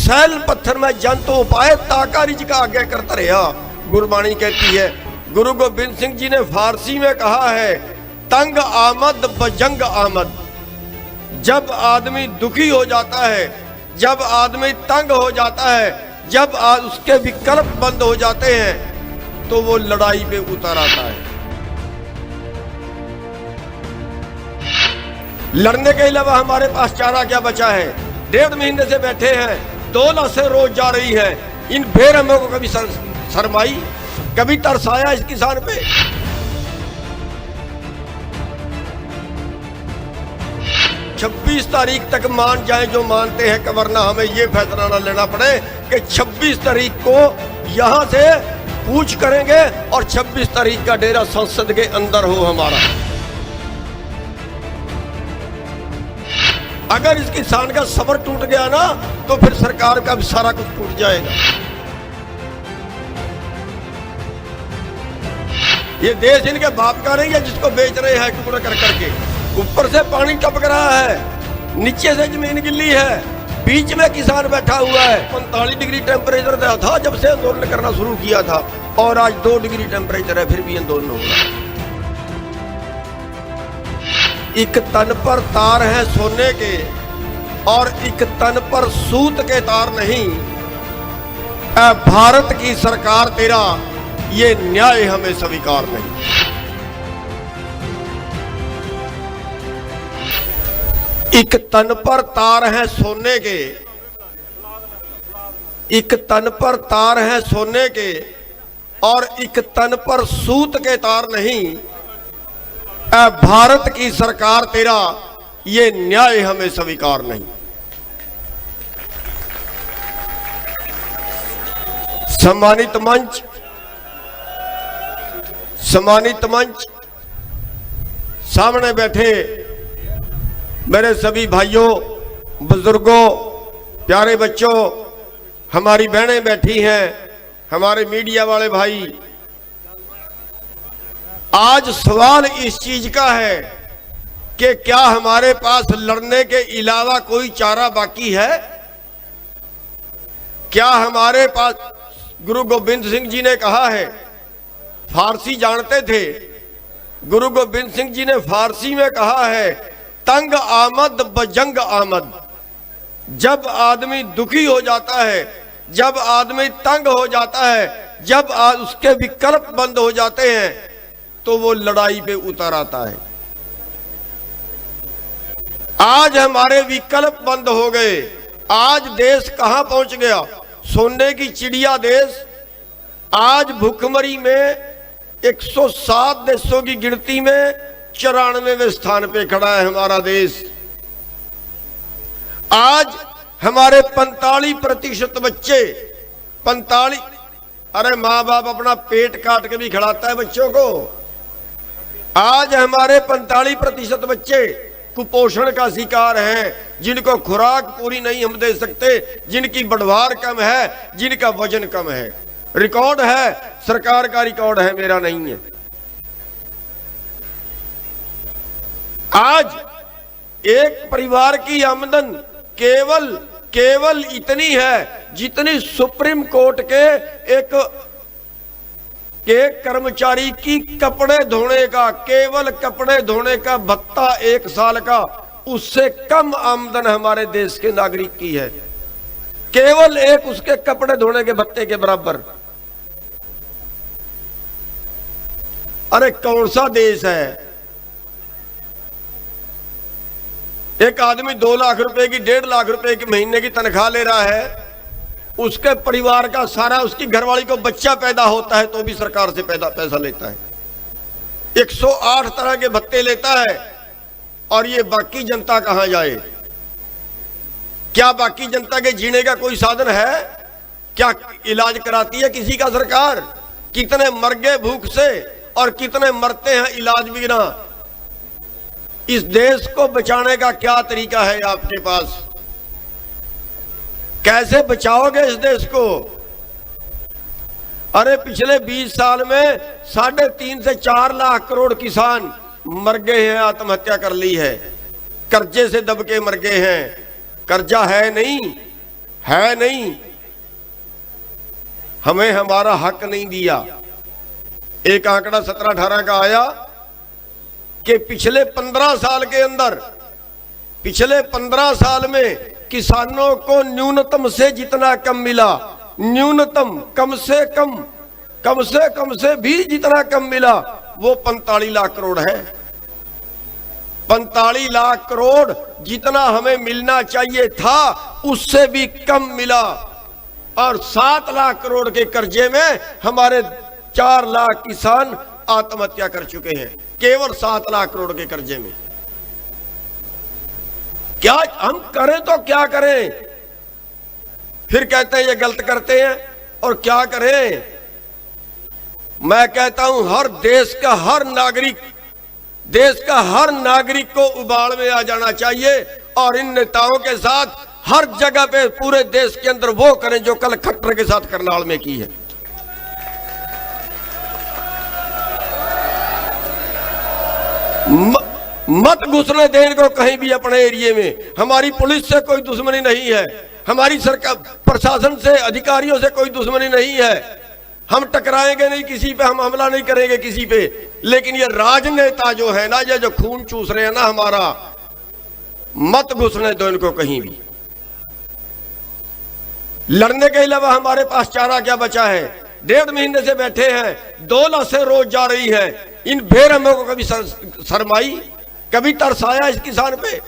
Cell पत्थर में जंत हो पाए ताका रिज का आगे करता रहा। गुरबाणी कहती है, गुरु गोबिंद सिंह जी ने फारसी में कहा है, तंग आमद बजंग आमद। जब आदमी दुखी हो जाता है, जब आदमी तंग हो जाता है, जब उसके विकल्प बंद हो जाते हैं तो वो लड़ाई पे उतर आता है। लड़ने के अलावा हमारे पास चारा क्या बचा है? 1.5 महीने से बैठे हैं, 2 लाशें रोज जा रही है। इन बेरहमों को कभी शर्माई, कभी तरसाया इस किसान पे? 26 तारीख तक मान जाए जो मानते हैं, वरना हमें ये फैसला ना लेना पड़े कि 26 तारीख को यहां से पूछ करेंगे और 26 तारीख का डेरा संसद के अंदर हो हमारा। अगर इस किसान का सब्र टूट गया ना तो फिर सरकार का भी सारा कुछ टूट जाएगा। ये देश इनके बाप का नहीं है जिसको बेच रहे हैं टुकड़ा कर करके। ऊपर से पानी टपक रहा है, नीचे से जमीन गिल्ली है, बीच में किसान बैठा हुआ है। 45 डिग्री टेम्परेचर था जब से आंदोलन करना शुरू किया था, और आज 2 डिग्री टेम्परेचर है, फिर भी आंदोलन हो रहा है। एक तन पर तार है सोने के और एक तन पर सूत के तार नहीं। भारत की सरकार तेरा ये न्याय हमें स्वीकार नहीं। एक तन पर तार है सोने के, एक तन पर तार है सोने के और एक तन पर सूत के तार नहीं। भारत की सरकार तेरा ये न्याय हमें स्वीकार नहीं। सम्मानित मंच, सम्मानित मंच, सामने बैठे मेरे सभी भाइयों, बुजुर्गों, प्यारे बच्चों, हमारी बहनें बैठी हैं, हमारे मीडिया वाले भाई, आज सवाल इस चीज का है कि क्या हमारे पास लड़ने के अलावा कोई चारा बाकी है? क्या हमारे पास, गुरु गोबिंद सिंह जी ने कहा है, फारसी जानते थे, गुरु गोबिंद सिंह जी ने फारसी में कहा है, तंग आमद बजंग आमद। जब आदमी दुखी हो जाता है, जब आदमी तंग हो जाता है, जब उसके विकल्प बंद हो जाते हैं तो वो लड़ाई पे उतर आता है। आज हमारे विकल्प बंद हो गए। आज देश कहां पहुंच गया? सोने की चिड़िया देश आज भूखमरी में 107 देशों की गिनती में 94वें स्थान पे खड़ा है हमारा देश। आज हमारे 45% बच्चे, 45, अरे माँ बाप अपना पेट काट के भी खिलाता है बच्चों को। आज हमारे 45% बच्चे कुपोषण का शिकार हैं, जिनको खुराक पूरी नहीं हम दे सकते, जिनकी बढ़वार कम है, जिनका वजन कम है। रिकॉर्ड है, सरकार का रिकॉर्ड है, मेरा नहीं है। आज एक परिवार की आमदन केवल इतनी है जितनी सुप्रीम कोर्ट के एक कर्मचारी की कपड़े धोने का, केवल कपड़े धोने का भत्ता 1 साल का, उससे कम आमदन हमारे देश के नागरिक की है। केवल एक उसके कपड़े धोने के भत्ते के बराबर। अरे कौन सा देश है? एक आदमी 2 लाख रुपए की, 1.5 लाख रुपए की महीने की तनख्वाह ले रहा है, उसके परिवार का सारा, उसकी घरवाली को बच्चा पैदा होता है तो भी सरकार से पैसा लेता है। 108 तरह के भत्ते लेता है, और ये बाकी जनता कहां जाए? क्या बाकी जनता के जीने का कोई साधन है? क्या इलाज कराती है किसी का सरकार? कितने मर गए भूख से और कितने मरते हैं इलाज बिना। इस देश को बचाने का क्या तरीका है आपके पास? कैसे बचाओगे इस देश को? अरे पिछले 20 साल में 3.5 से 4 लाख करोड़ किसान मर गए हैं, आत्महत्या कर ली है, कर्जे से दब के मर गए हैं। कर्जा है नहीं, है नहीं, हमें हमारा हक नहीं दिया। एक आंकड़ा 17-18 का आया कि पिछले 15 साल के अंदर, पिछले 15 साल में किसानों को न्यूनतम से जितना कम मिला, न्यूनतम कम से भी जितना कम मिला वो 45 लाख करोड़ है। 45 लाख करोड़ जितना हमें मिलना चाहिए था उससे भी कम मिला। और 7 लाख करोड़ के कर्जे में हमारे 4 लाख किसान आत्महत्या कर चुके हैं, केवल 7 लाख करोड़ के कर्जे में। क्या हम करें तो क्या करें? फिर कहते हैं ये गलत करते हैं, और क्या करें? मैं कहता हूं हर देश का हर नागरिक को उबाल में आ जाना चाहिए और इन नेताओं के साथ हर जगह पे पूरे देश के अंदर वो करें जो कल खट्टर के साथ करनाल में की है। मत घुसने दें इनको कहीं भी अपने एरिया में। हमारी पुलिस से कोई दुश्मनी नहीं है, हमारी सरकार प्रशासन से, अधिकारियों से कोई दुश्मनी नहीं है। हम टकराएंगे नहीं किसी पे, हम हमला नहीं करेंगे किसी पे। लेकिन ये राजनेता जो है ना, ये जो खून चूस रहे हैं ना हमारा, मत घुसने दो इनको कहीं भी। लड़ने के अलावा हमारे पास चारा क्या बचा है? 1.5 महीने से बैठे हैं, 2 लाशें रोज जा रही है। इन बेरहमों को कभी शर्माई, कभी तरसाया इस किसान पे?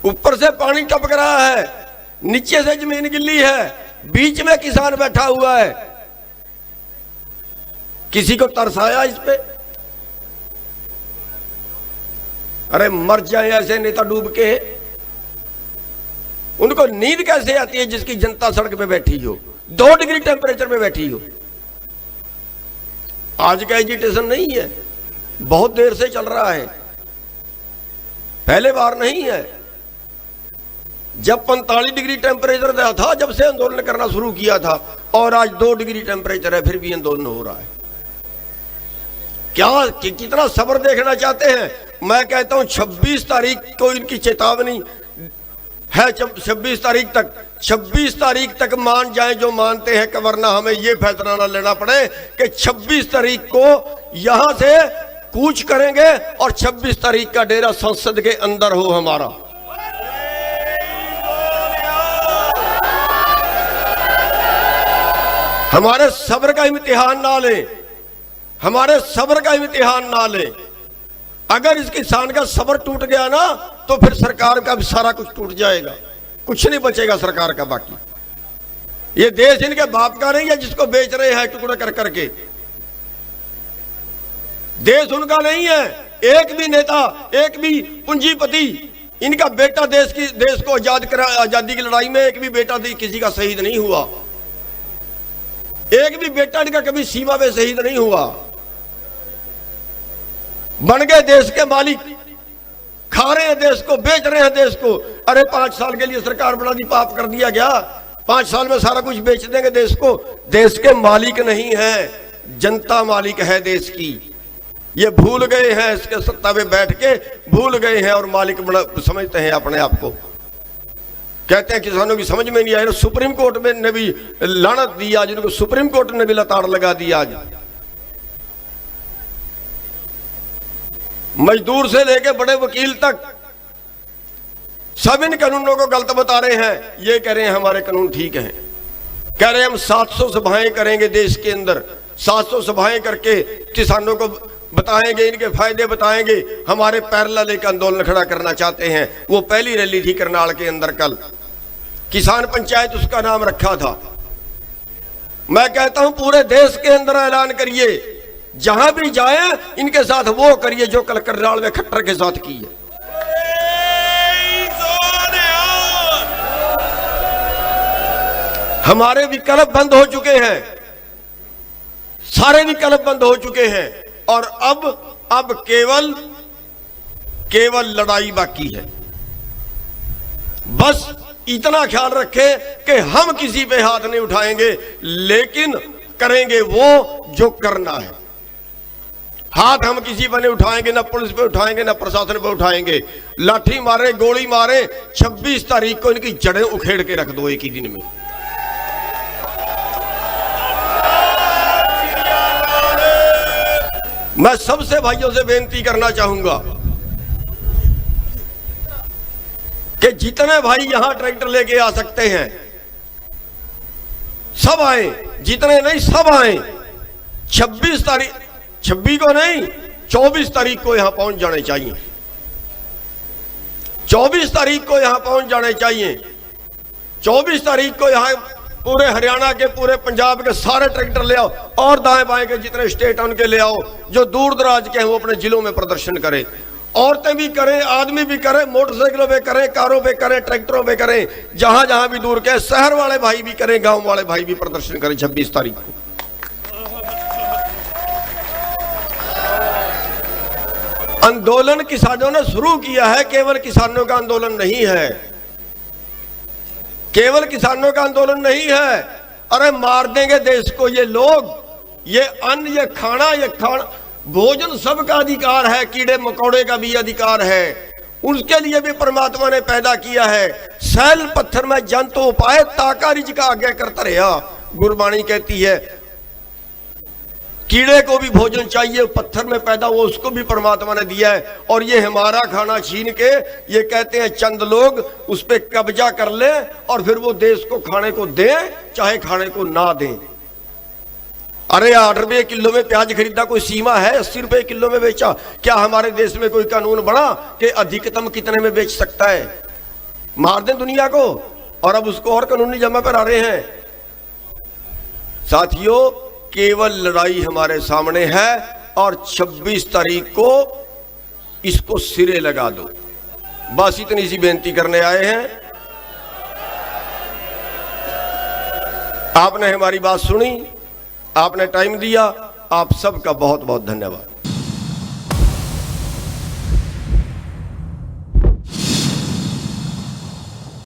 ऊपर से पानी टपक रहा है, नीचे से जमीन गिल्ली है, बीच में किसान बैठा हुआ है। किसी को तरसाया इस पे? अरे मर जाए ऐसे नेता डूब के। उनको नींद कैसे आती है जिसकी जनता सड़क पे बैठी हो, 2 डिग्री टेम्परेचर में बैठी हो? आज का एजिटेशन नहीं है, बहुत देर से चल रहा है, पहले बार नहीं है। जब 45 डिग्री टेम्परेचर था जब से आंदोलन करना शुरू किया था, और आज 2 डिग्री टेम्परेचर है, फिर भी आंदोलन हो रहा है। क्या कितना सब्र देखना चाहते हैं? मैं कहता हूं 26 तारीख को इनकी चेतावनी है, 26 तारीख तक मान जाएं जो मानते हैं, वरना हमें यह फैसला ना लेना पड़े कि 26 तारीख को यहां से कूच करेंगे और 26 तारीख का डेरा संसद के अंदर हो हमारा। हमारे सब्र का इम्तिहान ना ले, हमारे सब्र का इम्तिहान ना ले। अगर इस किसान का सब्र टूट गया ना तो फिर सरकार का भी सारा कुछ टूट जाएगा, कुछ नहीं बचेगा सरकार का बाकी। ये देश इनके बाप का नहीं है जिसको बेच रहे हैं टुकड़े कर करके। देश उनका नहीं है। एक भी नेता, एक भी पूंजीपति, इनका बेटा देश को आजादी की लड़ाई में एक भी बेटा किसी का शहीद नहीं हुआ। एक भी बेटा इनका कभी सीमा पे शहीद नहीं हुआ। बन गए देश के मालिक, खा रहे हैं देश को, बेच रहे हैं देश को। अरे 5 साल के लिए सरकार बना दी, पाप कर दिया गया। 5 साल में सारा कुछ बेच देंगे देश को। देश के मालिक नहीं है, जनता मालिक है देश की। ये भूल गए हैं, इसके सत्ता पे बैठ के भूल गए हैं और मालिक बड़ा समझते हैं अपने आप को। कहते हैं किसानों की समझ में नहीं आया। सुप्रीम कोर्ट में ने भी लानत दी आज, इनको सुप्रीम कोर्ट ने भी लताड़ लगा दी आज। मजदूर से लेके बड़े वकील तक सब इन कानूनों को गलत बता रहे हैं। ये कह रहे हैं हमारे कानून ठीक हैं, कह रहे हैं हम 700 सभाएं करेंगे देश के अंदर, 700 सभाएं करके किसानों को बताएंगे, इनके फायदे बताएंगे। हमारे पैरेलल एक आंदोलन खड़ा करना चाहते हैं। वो पहली रैली थी करनाल के अंदर कल, किसान पंचायत उसका नाम रखा था। मैं कहता हूं पूरे देश के अंदर ऐलान करिए, जहां भी जाए इनके साथ वो करिए जो कल करनाल में खट्टर के साथ की है। हमारे विकल्प बंद हो चुके हैं, सारे विकल्प बंद हो चुके हैं और अब केवल लड़ाई बाकी है। बस इतना ख्याल रखें कि हम किसी पे हाथ नहीं उठाएंगे, लेकिन करेंगे वो जो करना है। हाथ हम किसी पर नहीं उठाएंगे, ना पुलिस पे उठाएंगे, ना प्रशासन पे उठाएंगे। लाठी मारे, गोली मारे, 26 तारीख को इनकी जड़ें उखेड़ के रख दो एक ही दिन में। मैं सबसे भाइयों से बेनती करना चाहूंगा कि जितने भाई यहां ट्रैक्टर लेके आ सकते हैं सब आए, जितने नहीं सब आए। 26 तारीख, 26 को नहीं 24 तारीख को यहां पहुंच जाने चाहिए। 24 तारीख को यहां पहुंच जाने चाहिए। 24 तारीख को यहां पूरे हरियाणा के, पूरे पंजाब के सारे ट्रैक्टर ले आओ, और दाएं बाएं के जितने स्टेट हैं उनके ले आओ। जो दूर दराज के हैं वो अपने जिलों में प्रदर्शन करें। औरतें भी करें, आदमी भी करें, मोटरसाइकिलों पे करें, कारों पे करें, ट्रैक्टरों पे करें, जहां जहां भी दूर के, शहर वाले भाई भी करें, गांव वाले भाई भी प्रदर्शन करें 26 तारीख को। आंदोलन किसानों ने शुरू किया है, केवल किसानों का आंदोलन नहीं है, केवल किसानों का आंदोलन नहीं है। अरे मार देंगे देश को ये लोग। ये अन्न, ये खाना, भोजन सबका अधिकार है, कीड़े मकोड़े का भी अधिकार है, उसके लिए भी परमात्मा ने पैदा किया है। सैल पत्थर में जंतु उपाय, ताका रिजका आज्ञा करता रहा। गुरबाणी कहती है कीड़े को भी भोजन चाहिए, पत्थर में पैदा हुआ उसको भी परमात्मा ने दिया है। और ये हमारा खाना छीन के ये कहते हैं चंद लोग उस पर कब्जा कर ले और फिर वो देश को खाने को दें चाहे खाने को ना दें। अरे 8 रुपये किलो में प्याज खरीदा, कोई सीमा है? 80 रुपये किलो में बेचा। क्या हमारे देश में कोई कानून बना कि अधिकतम कितने में बेच सकता है? मार दें दुनिया को, और अब उसको और कानूनी जमा पर आ रहे हैं। साथियों, केवल लड़ाई हमारे सामने है और 26 तारीख को इसको सिरे लगा दो। बस इतनी सी बेनती करने आए हैं। आपने हमारी बात सुनी, आपने टाइम दिया, आप सबका बहुत बहुत धन्यवाद।